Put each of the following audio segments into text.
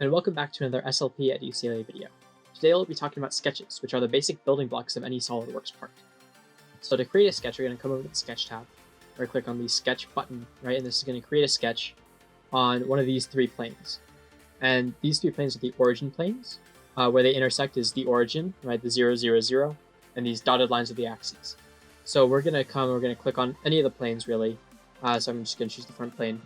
and welcome back to another SLP at UCLA video. Today we'll be talking about sketches, which are the basic building blocks of any SolidWorks part. So to create a sketch, you're going to come over to the Sketch tab, or click on the Sketch button, right? And this is going to create a sketch on one of these three planes. And these three planes are the origin planes. Where they intersect is the origin, right? The 0, 0, 0, and these dotted lines are the axes. So we're going to click on any of the planes, really. So I'm just going to choose the front plane.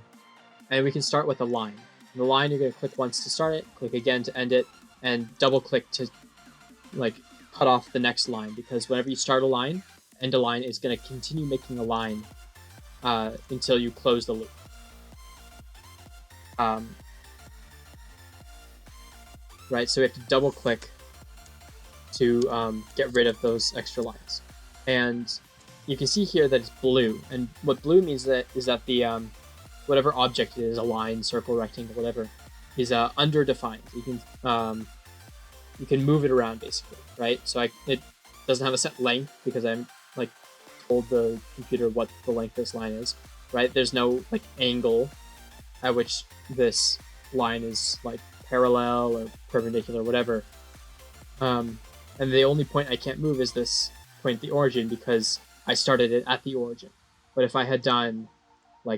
And we can start with a line. The line, you're going to click once to start it, click again to end it, and double click to cut off the next line, because whenever you start a line, end a line, it's going to continue making a line until you close the loop. Right, so we have to double click to get rid of those extra lines. And you can see here that it's blue, and what blue means is that the whatever object it is, a line, circle, rectangle, whatever, is underdefined. You can move it around, basically, right? So it doesn't have a set length because I'm told the computer what the length of this line is, right? There's no angle at which this line is parallel or perpendicular, whatever. And the only point I can't move is this point at the origin because I started it at the origin. But if I had done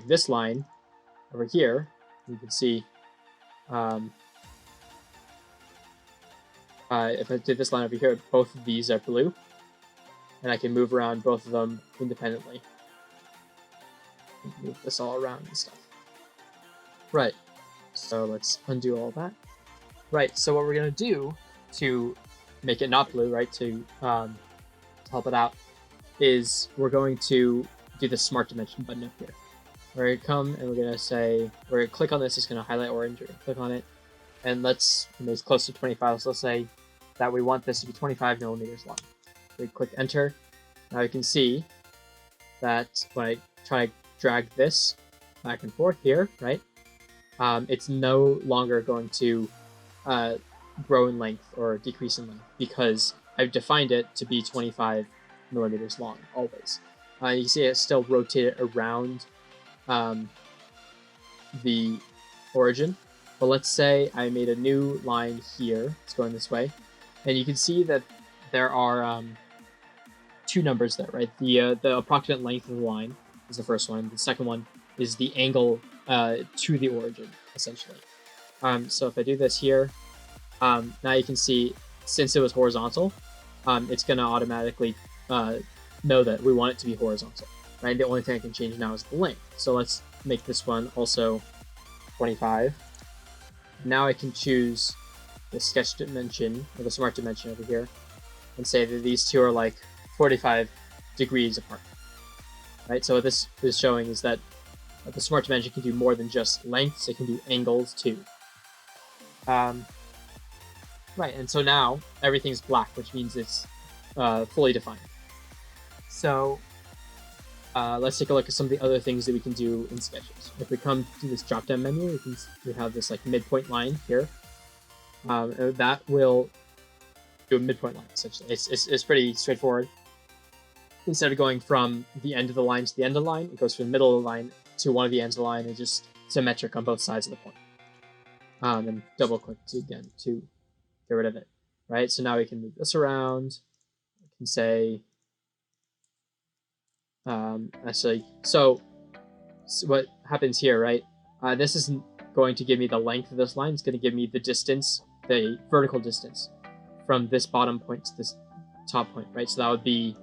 this line over here, you can see if I did this line over here, both of these are blue, and I can move around both of them independently. Move this all around and stuff. Right, so let's undo all that. Right, so what we're going to do to make it not blue, right, to help it out, is we're going to do the Smart Dimension button up here. We're going to come and we're going to say, we're going to click on this, it's going to highlight orange, we're going to click on it, and it's close to 25, so let's say that we want this to be 25 millimeters long. We click enter. Now you can see that when I try to drag this back and forth here, right, it's no longer going to grow in length or decrease in length because I've defined it to be 25 millimeters long, always. You can see it's still rotated around the origin, but let's say I made a new line here. It's going this way, and you can see that there are two numbers there, right? The approximate length of the line is the first one. The second one is the angle to the origin, essentially. So if I do this here, now you can see, since it was horizontal, it's going to automatically know that we want it to be horizontal, right? The only thing I can change now is the length. So let's make this one also 25. Now I can choose the sketch dimension, or the smart dimension over here, and say that these two are 45 degrees apart, right? So what this is showing is that the smart dimension can do more than just lengths, it can do angles too. Right, and so now everything's black, which means it's fully defined. So let's take a look at some of the other things that we can do in sketches. If we come to this drop-down menu, we have this midpoint line here. That will do a midpoint line, essentially. It's pretty straightforward. Instead of going from the end of the line to the end of the line, it goes from the middle of the line to one of the ends of the line, and just symmetric on both sides of the point. And double-click again to get rid of it, right? So now we can move this around. We can say, actually, so what happens here, right? This isn't going to give me the length of this line. It's going to give me the distance, the vertical distance from this bottom point to this top point, right? So that would be,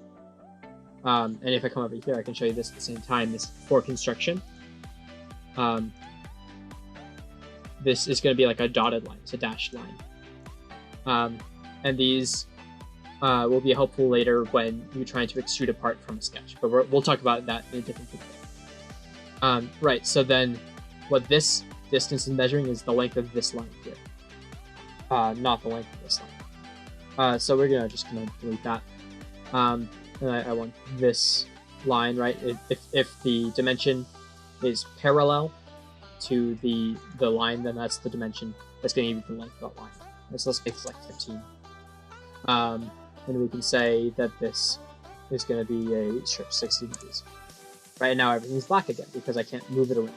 and if I come over here, I can show you this at the same time, this for construction. This is going to be a dotted line, it's a dashed line. And these will be helpful later when you're trying to extrude a part from a sketch, but we'll talk about that in a different video. Right, so then what this distance is measuring is the length of this line here, not the length of this line. So we're just gonna delete that. And I want this line, right? If the dimension is parallel to the line, then that's the dimension that's going to give you the length of that line. So let's make this 15. And we can say that this is going to be a strip 60 degrees. Right now everything's black again because I can't move it around.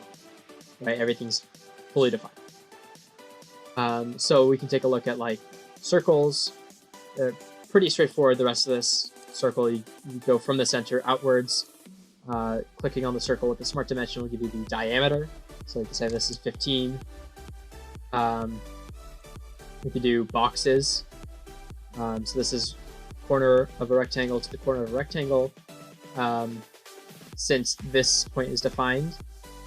Right, everything's fully defined. So we can take a look at like circles. They're pretty straightforward. The rest of this circle, you go from the center outwards. Clicking on the circle with the smart dimension will give you the diameter. So you can say this is 15. We could do boxes. So this is corner of a rectangle to the corner of a rectangle. Since this point is defined,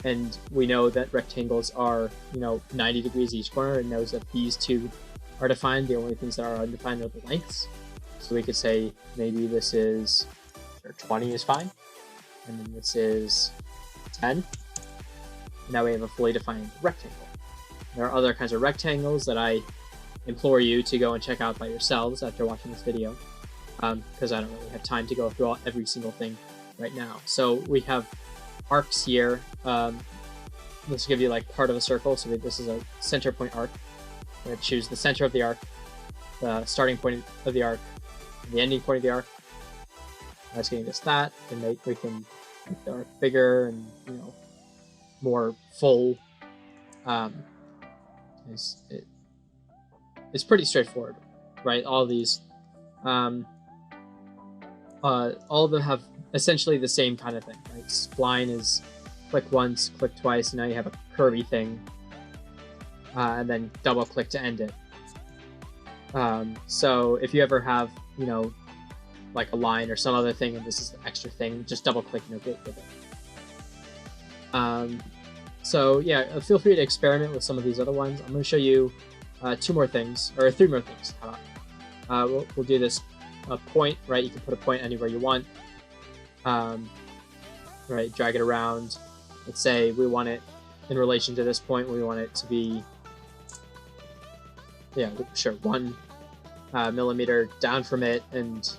and we know that rectangles are, 90 degrees each corner, and knows that these two are defined. The only things that are undefined are the lengths. So we could say maybe this is, or 20 is fine, and then this is 10. Now we have a fully defined rectangle. There are other kinds of rectangles that I implore you to go and check out by yourselves after watching this video, because I don't really have time to go through every single thing right now. So we have arcs here. This will give you like part of a circle. So this is a center point arc. I'm going to choose the center of the arc, the starting point of the arc, and the ending point of the arc. That's getting us that, and we can make the arc bigger and more full. It's pretty straightforward, right? All of these, all of them have essentially the same kind of thing, right? Spline is click once, click twice, and now you have a curvy thing, and then double click to end it. So if you ever have, like a line or some other thing, and this is the extra thing, just double click and you'll get with it. So yeah, feel free to experiment with some of these other ones. I'm going to show you 2 more things, or 3 more things. We'll do this point, right? You can put a point anywhere you want. Right, drag it around. Let's say we want it in relation to this point. We want it to be, yeah, sure, 1 millimeter down from it and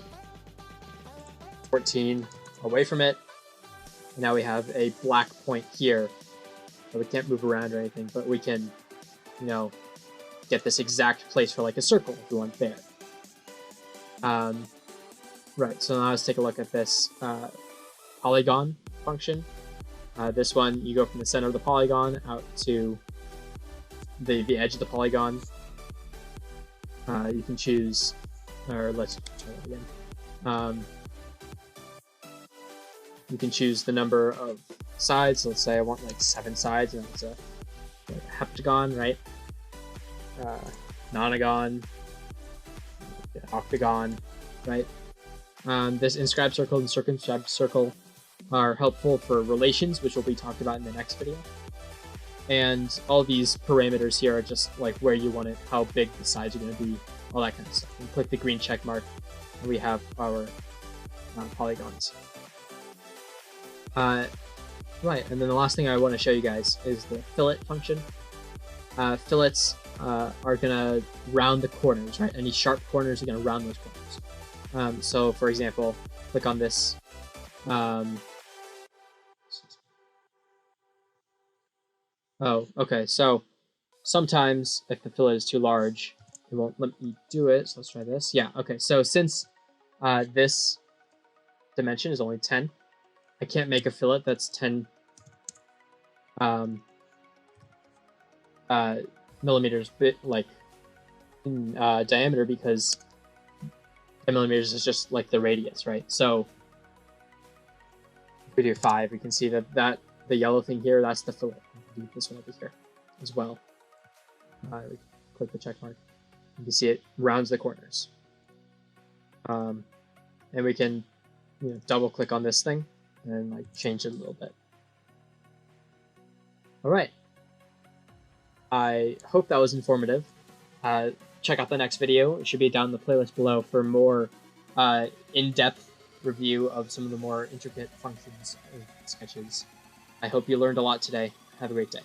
14 away from it. And now we have a black point here. So we can't move around or anything, but we can, get this exact place for like a circle if we want there. Right, so now let's take a look at this polygon function. This one, you go from the center of the polygon out to the edge of the polygon. You can choose, or let's try that again. You can choose the number of sides. Let's say I want like 7 sides, and it's a heptagon, right? Nonagon, octagon, right? This inscribed circle and circumscribed circle are helpful for relations, which will be talked about in the next video. And all these parameters here are just like where you want it, how big the sides are going to be, all that kind of stuff. And click the green check mark, and we have our polygons. Right, and then the last thing I want to show you guys is the fillet function. Fillets are going to round the corners, right? Any sharp corners are going to round those corners. So, for example, click on this. Oh, okay, so sometimes if the fillet is too large, it won't let me do it, so let's try this. Yeah, okay, so since this dimension is only 10, I can't make a fillet that's 10 millimeters in diameter, because 10 millimeters is just like the radius, right? So if we do 5, we can see that the yellow thing here, that's the fillet. We can do this one over here as well. We click the check mark. You can see it rounds the corners. And we can double click on this thing and like change it a little bit. All right. I hope that was informative. Check out the next video. It should be down in the playlist below for more in-depth review of some of the more intricate functions of sketches. I hope you learned a lot today. Have a great day.